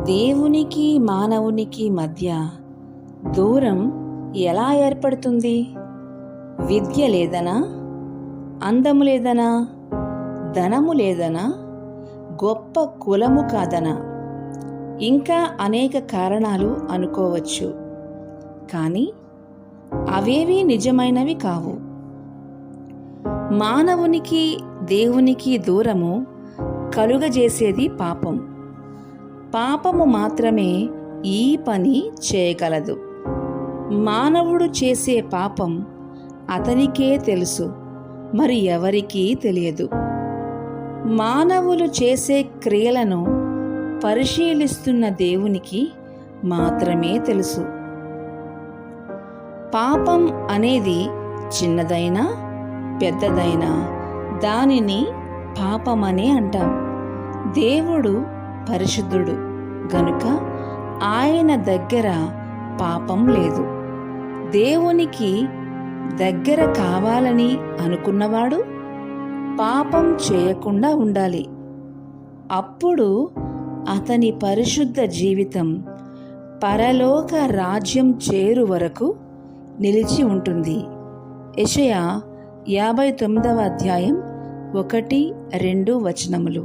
దేవునికి మానవునికి మధ్య దూరం ఎలా ఏర్పడుతుంది? విద్య లేదనా, అందము లేదనా, ధనము లేదనా, గొప్ప కులము కాదనా, ఇంకా అనేక కారణాలు అనుకోవచ్చు. కానీ అవేవీ నిజమైనవి కావు. మానవునికి దేవునికి దూరము కలుగజేసేది పాపం. పాపము మాత్రమే ఈ పని చేయగలదు. మానవుడు చేసే పాపం అతనికే తెలుసు, మరి ఎవరికీ తెలియదు. మానవులు చేసే క్రియలను పరిశీలిస్తున్న దేవునికి మాత్రమే తెలుసు. పాపం అనేది చిన్నదైనా పెద్దదైనా దానిని పాపమనే అంటాం. దేవుడు పరిశుద్ధుడు గనుక ఆయన దగ్గర పాపం లేదు. దేవునికి దగ్గర కావాలని అనుకున్నవాడు పాపం చేయకుండా ఉండాలి. అప్పుడు అతని పరిశుద్ధ జీవితం పరలోక రాజ్యం చేరు వరకు నిలిచి ఉంటుంది. యెషయా 59వ అధ్యాయం 1-2 వచనములు.